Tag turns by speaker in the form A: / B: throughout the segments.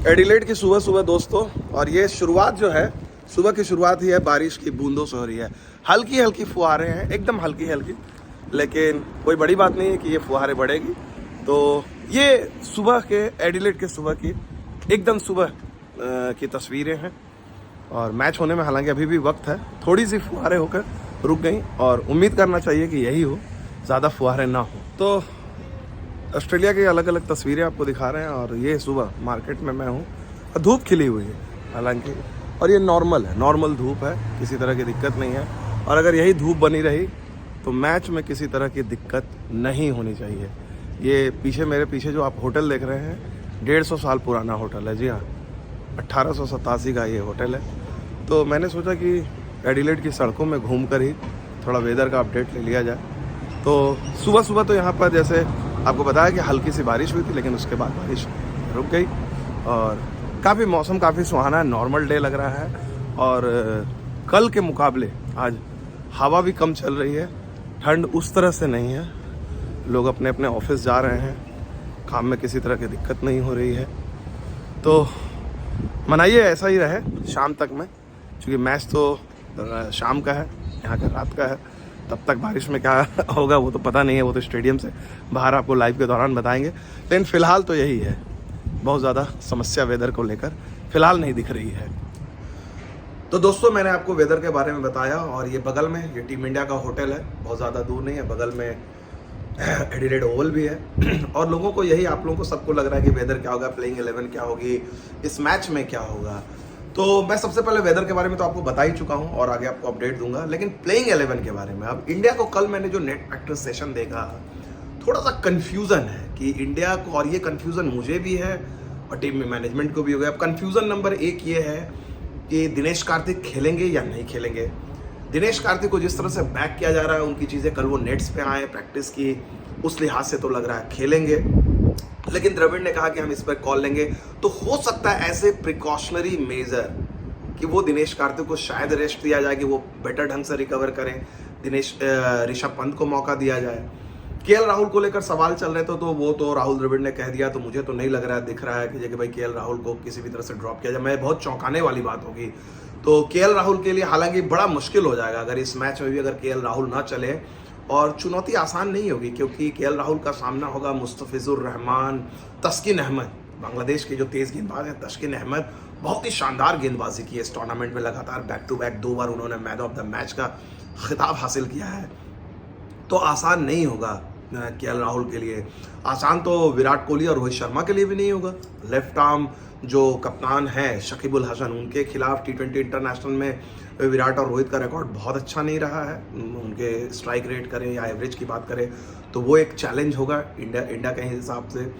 A: Adelaide की सुबह सुबह दोस्तों, और ये शुरुआत जो है, सुबह की शुरुआत ही है बारिश की बूंदों से हो रही है। हल्की हल्की फुहारें हैं, एकदम हल्की हल्की, लेकिन कोई बड़ी बात नहीं है कि ये फुहारें बढ़ेगी। तो ये सुबह के एडिलेड के सुबह की एकदम सुबह की तस्वीरें हैं। और मैच होने में हालांकि अभी भी वक्त है, थोड़ी सी फुहारें होकर रुक गई और उम्मीद करना चाहिए कि यही हो, ज़्यादा फुहारें ना हो। तो ऑस्ट्रेलिया की अलग अलग तस्वीरें आपको दिखा रहे हैं। और ये सुबह मार्केट में मैं हूँ, धूप खिली हुई है हालांकि, और ये नॉर्मल है, नॉर्मल धूप है, किसी तरह की दिक्कत नहीं है। और अगर यही धूप बनी रही तो मैच में किसी तरह की दिक्कत नहीं होनी चाहिए। ये पीछे, मेरे पीछे जो आप होटल देख रहे हैं, 150 साल पुराना होटल है। जी हाँ, 1887 का ये होटल है। तो मैंने सोचा कि एडिलेड की सड़कों में घूमकर ही थोड़ा वेदर का अपडेट ले लिया जाए। तो सुबह सुबह तो यहाँ पर जैसे आपको बताया कि हल्की सी बारिश हुई थी, लेकिन उसके बाद बारिश रुक गई और काफ़ी मौसम काफ़ी सुहाना है, नॉर्मल डे लग रहा है। और कल के मुकाबले आज हवा भी कम चल रही है, ठंड उस तरह से नहीं है, लोग अपने अपने ऑफिस जा रहे हैं, काम में किसी तरह की दिक्कत नहीं हो रही है। तो मनाइए, ऐसा ही रहे शाम तक में, क्योंकि मैच तो शाम का है, यहाँ का रात का है। तब तक बारिश में क्या होगा वो तो पता नहीं है, वो तो स्टेडियम से बाहर आपको लाइव के दौरान बताएंगे। लेकिन फ़िलहाल तो यही है, बहुत ज़्यादा समस्या वेदर को लेकर फ़िलहाल नहीं दिख रही है। तो दोस्तों, मैंने आपको वेदर के बारे में बताया। और ये बगल में ये टीम इंडिया का होटल है, बहुत ज़्यादा दूर नहीं है, बगल में एडिलेड ओवल भी है। और लोगों को यही, आप लोगों को सबको लग रहा है कि वेदर क्या होगा, प्लेइंग 11 क्या होगी, इस मैच में क्या होगा। तो मैं सबसे पहले वेदर के बारे में तो आपको बता ही चुका हूं और आगे आपको अपडेट दूंगा। लेकिन प्लेइंग 11 के बारे में, अब इंडिया को कल मैंने जो नेट प्रैक्टिस सेशन देखा, थोड़ा सा कंफ्यूजन है कि इंडिया को, और ये कंफ्यूजन मुझे भी है और टीम में मैनेजमेंट को भी हो गया। अब कंफ्यूजन नंबर 1 ये है कि दिनेश कार्तिक खेलेंगे या नहीं खेलेंगे। दिनेश कार्तिक को जिस तरह से बैक किया जा रहा है, उनकी चीज़ें कल वो नेट्स पे आए प्रैक्टिस की, उस लिहाज से तो लग रहा है खेलेंगे। लेकिन द्रविड़ ने कहा कि हम इस पर कॉल लेंगे। तो हो सकता है ऐसे प्रिकॉशनरी मेजर कि वो दिनेश कार्तिक को शायद रेस्ट दिया जाए कि वो बेटर ढंग से रिकवर करें, ऋषभ पंत को मौका दिया जाए। केएल राहुल को लेकर सवाल चल रहे थे, तो वो तो राहुल द्रविड़ ने कह दिया। तो मुझे तो नहीं लग रहा है, दिख रहा है कि भाई केएल राहुल को किसी भी तरह से ड्रॉप किया जाए। मैं बहुत चौंकाने वाली बात होगी। तो केएल राहुल के लिए हालांकि बड़ा मुश्किल हो जाएगा अगर इस मैच में भी अगर केएल राहुल ना चले। और चुनौती आसान नहीं होगी, क्योंकि केएल राहुल का सामना होगा मुस्तफिजुर रहमान, तस्किन अहमद, बांग्लादेश के जो तेज गेंदबाज हैं। तस्किन अहमद बहुत ही शानदार गेंदबाजी की है इस टूर्नामेंट में, लगातार बैक टू बैक 2 बार उन्होंने मैन ऑफ द मैच का खिताब हासिल किया है। तो आसान नहीं होगा केएल राहुल के लिए। आसान तो विराट कोहली और रोहित शर्मा के लिए भी नहीं होगा। लेफ्ट आर्म जो कप्तान है शकीबुल हसन, उनके खिलाफ T20 इंटरनेशनल में विराट और रोहित का रिकॉर्ड बहुत अच्छा नहीं रहा है। उनके स्ट्राइक रेट करें या एवरेज की बात करें तो वो एक चैलेंज होगा इंडिया के हिसाब से।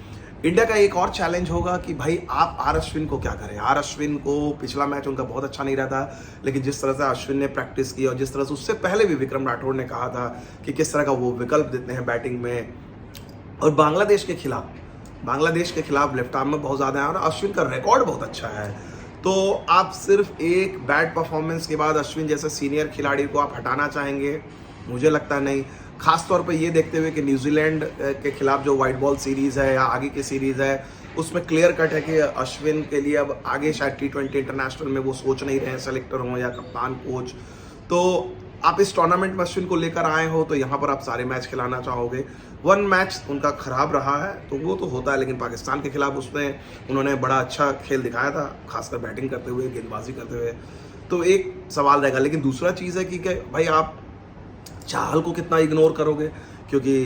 A: इंडिया का एक और चैलेंज होगा कि भाई आप आर अश्विन को क्या करें। आर अश्विन को पिछला मैच उनका बहुत अच्छा नहीं रहा था, लेकिन जिस तरह से अश्विन ने प्रैक्टिस की और जिस तरह से उससे पहले भी विक्रम राठौड़ ने कहा था कि किस तरह का वो विकल्प देते हैं बैटिंग में। और बांग्लादेश के खिलाफ लेफ्ट आर्म में बहुत ज़्यादा है और अश्विन का रिकॉर्ड बहुत अच्छा है। तो आप सिर्फ एक बैड परफॉर्मेंस के बाद अश्विन जैसे सीनियर खिलाड़ी को आप हटाना चाहेंगे? मुझे लगता नहीं, खासतौर पे ये देखते हुए कि न्यूजीलैंड के खिलाफ जो वाइट बॉल सीरीज़ है या आगे की सीरीज़ है, उसमें क्लियर कट है कि अश्विन के लिए अब आगे शायद T20 इंटरनेशनल में वो सोच नहीं रहे हैं सेलेक्टर हों या कप्तान कोच। तो आप इस टूर्नामेंट में अश्विन को लेकर आए हो तो यहाँ पर आप सारे मैच खिलाना चाहोगे। 1 मैच उनका खराब रहा है तो वो तो होता है, लेकिन पाकिस्तान के खिलाफ उसमें उन्होंने बड़ा अच्छा खेल दिखाया था, खासकर बैटिंग करते हुए, गेंदबाजी करते हुए। तो एक सवाल रहेगा। लेकिन दूसरा चीज़ है कि भाई आप चाहल को कितना इग्नोर करोगे, क्योंकि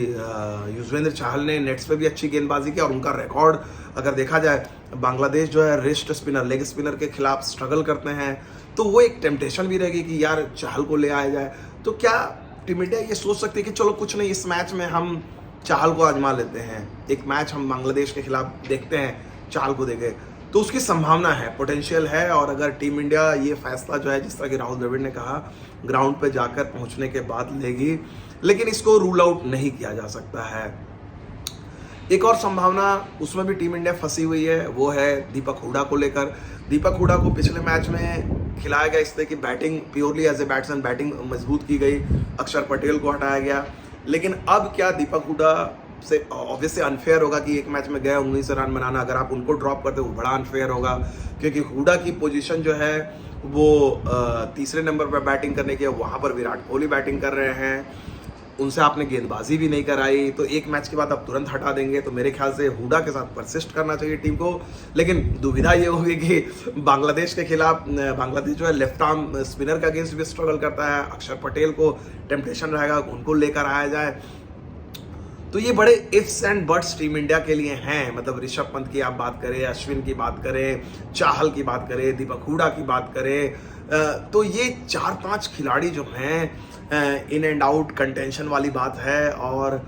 A: युजवेंद्र चाहल ने नेट्स पे भी अच्छी गेंदबाजी की और उनका रिकॉर्ड अगर देखा जाए, बांग्लादेश जो है रिस्ट स्पिनर, लेग स्पिनर के खिलाफ स्ट्रगल करते हैं। तो वो एक टेम्पटेशन भी रहेगी कि यार चाहल को ले आया जाए। तो क्या टीम इंडिया ये सोच सकती है कि चलो कुछ नहीं, इस मैच में हम चाहल को आजमा लेते हैं, एक मैच हम बांग्लादेश के खिलाफ देखते हैं, चाहल को देखें। तो उसकी संभावना है, पोटेंशियल है। और अगर टीम इंडिया ये फैसला जो है, जिस तरह की राहुल द्रविड़ ने कहा, ग्राउंड पे जाकर पहुंचने के बाद लेगी, लेकिन इसको रूल आउट नहीं किया जा सकता है। एक और संभावना उसमें भी टीम इंडिया फंसी हुई है, वो है दीपक हुडा को लेकर। दीपक हुडा को पिछले मैच में खिलाया गया इसलिए कि batting purely as a batsman batting मजबूत की गई, अक्षर पटेल को हटाया गया। लेकिन अब क्या दीपक हुडा से ऑब्वियसली अनफेयर होगा कि एक मैच में गए 19 रन बनाना, अगर आप उनको ड्रॉप करते हो वो बड़ा अनफेयर होगा, क्योंकि हुडा की पोजीशन जो है वो तीसरे नंबर पर बैटिंग करने की है, वहाँ पर विराट कोहली बैटिंग कर रहे हैं, उनसे आपने गेंदबाजी भी नहीं कराई, तो एक मैच के बाद आप तुरंत हटा देंगे। तो मेरे ख्याल से हुडा के साथ परसिस्ट करना चाहिए टीम को। लेकिन दुविधा ये होगी कि बांग्लादेश के खिलाफ बांग्लादेश जो है लेफ्ट आर्म स्पिनर के अगेंस्ट भी स्ट्रगल करता है, अक्षर पटेल को टेम्पटेशन रहेगा उनको लेकर आया जाए। तो ये बड़े ifs and buts team India के लिए हैं। मतलब ऋषभ पंत की आप बात करें, अश्विन की बात करें, चाहल की बात करें, दीपक हुडा की बात करें, तो ये 4-5 खिलाड़ी जो हैं इन एंड आउट कंटेंशन वाली बात है। और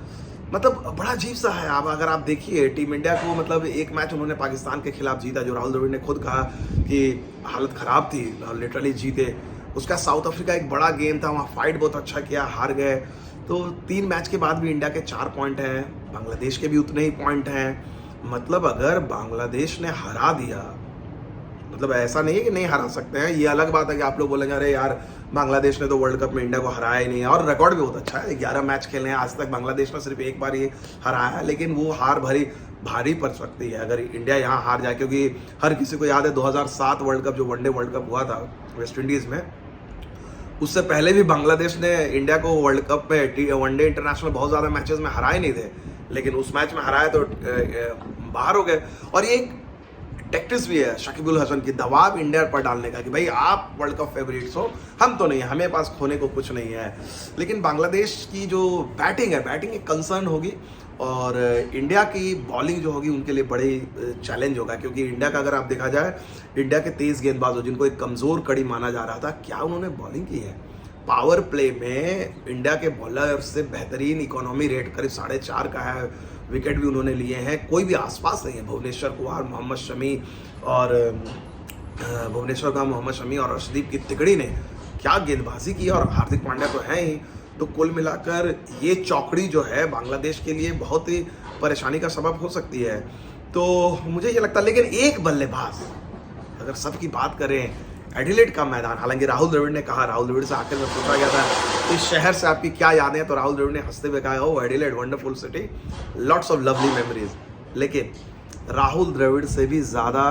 A: मतलब बड़ा अजीब सा है। आप अगर आप देखिए टीम इंडिया को, मतलब एक मैच उन्होंने पाकिस्तान के खिलाफ जीता, जो राहुल द्रविड़ ने खुद कहा कि हालत खराब थी, लिटरली जीते। उसका साउथ अफ्रीका एक बड़ा गेम था, वहाँ फाइट बहुत अच्छा किया, हार गए। तो 3 मैच के बाद भी इंडिया के 4 पॉइंट हैं, बांग्लादेश के भी उतने ही पॉइंट हैं। मतलब अगर बांग्लादेश ने हरा दिया, मतलब ऐसा नहीं है कि नहीं हरा सकते हैं, ये अलग बात है कि आप लोग बोलेंगे अरे यार बांग्लादेश ने तो वर्ल्ड कप में इंडिया को हराया ही नहीं है, और रिकॉर्ड भी बहुत अच्छा है, 11 मैच खेले हैं, आज तक बांग्लादेश ने सिर्फ एक बार ये हराया है। लेकिन वो हार भारी पड़ सकती है अगर इंडिया यहाँ हार जाए, क्योंकि हर किसी को याद है 2007 वर्ल्ड कप, जो वनडे वर्ल्ड कप हुआ था वेस्ट इंडीज में, उससे पहले भी बांग्लादेश ने इंडिया को वर्ल्ड कप में वनडे इंटरनेशनल बहुत ज़्यादा मैचेस में हराए नहीं थे, लेकिन उस मैच में हराए तो बाहर हो गए। और ये एक टैक्टिक्स भी है शकीबुल हसन की, दबाव इंडिया पर डालने का कि भाई आप वर्ल्ड कप फेवरेट्स हो, हम तो नहीं, हमें पास खोने को कुछ नहीं है। लेकिन बांग्लादेश की जो बैटिंग है, बैटिंग एक कंसर्न होगी, और इंडिया की बॉलिंग जो होगी उनके लिए बड़ी चैलेंज होगा, क्योंकि इंडिया का अगर आप देखा जाए, इंडिया के तेज गेंदबाजों जिनको एक कमज़ोर कड़ी माना जा रहा था, क्या उन्होंने बॉलिंग की है। पावर प्ले में इंडिया के बॉलर से बेहतरीन इकोनॉमी रेट करीब 4.5 का है, विकेट भी उन्होंने लिए हैं, कोई भी आसपास नहीं है। भुवनेश्वर कुमार, मोहम्मद शमी और अर्शदीप की तिकड़ी ने क्या गेंदबाजी की, और हार्दिक पांड्या तो है ही। तो कुल मिलाकर ये चौकड़ी जो है बांग्लादेश के लिए बहुत ही परेशानी का सबब हो सकती है। तो मुझे ये लगता है, लेकिन एक बल्लेबाज अगर सबकी बात करें, एडिलेड का मैदान, हालांकि राहुल द्रविड़ ने कहा, राहुल द्रविड़ से आखिर में पूछा गया था इस शहर से आपकी क्या यादें हैं, तो राहुल द्रविड़ ने हंसते हुए कहा, oh Adelaide wonderful city, lots of lovely memories. लेकिन राहुल द्रविड़ से भी ज़्यादा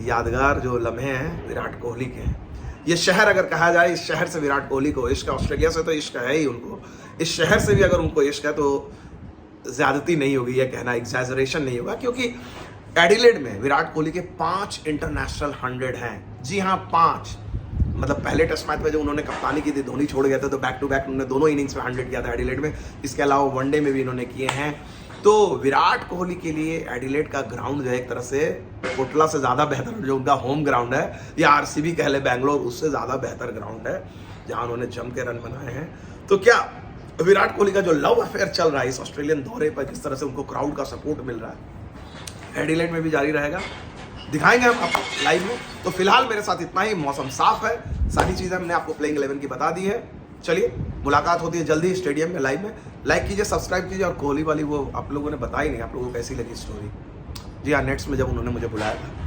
A: यादगार जो लम्हे हैं विराट कोहली के हैं। ये शहर अगर कहा जाए, इस शहर से विराट कोहली को इश्क है, ऑस्ट्रेलिया से तो इश्क है ही उनको, इस शहर से भी अगर उनको इश्क है तो ज़्यादती नहीं होगी ये कहना, एग्जैजरेशन नहीं होगा, क्योंकि एडिलेड में विराट कोहली के 5 इंटरनेशनल 100 हैं। जी हाँ, 5। मतलब पहले टेस्ट मैच में जो उन्होंने कप्तानी की थी, धोनी छोड़ गया था, तो बैक टू बैक उन्होंने दोनों इनिंग्स में 100 किया था एडिलेड में। इसके अलावा वनडे में भी इन्होंने किए हैं। तो विराट कोहली के लिए एडिलेड का ग्राउंड जो है एक तरह से कोटला से ज़्यादा बेहतर, जो उनका होम ग्राउंड है, या आरसीबी कह ले बैंगलोर, उससे ज़्यादा बेहतर ग्राउंड है जहाँ उन्होंने जम के रन बनाए हैं। तो क्या विराट कोहली का जो लव अफेयर चल रहा है इस ऑस्ट्रेलियन दौरे पर, किस तरह से उनको क्राउड का सपोर्ट मिल रहा है, एडिलेड में भी जारी रहेगा, दिखाएंगे हम आपको लाइव में। तो फिलहाल मेरे साथ इतना ही। मौसम साफ है, सारी चीज़ें हमने आपको प्लेइंग 11 की बता दी है। चलिए, मुलाकात होती है जल्दी स्टेडियम में लाइव में। लाइक कीजिए, सब्सक्राइब कीजिए, और कोहली वाली वो आप लोगों ने बताई नहीं, आप लोगों को कैसी लगी स्टोरी। जी हाँ, नेट्स में जब उन्होंने मुझे बुलाया था।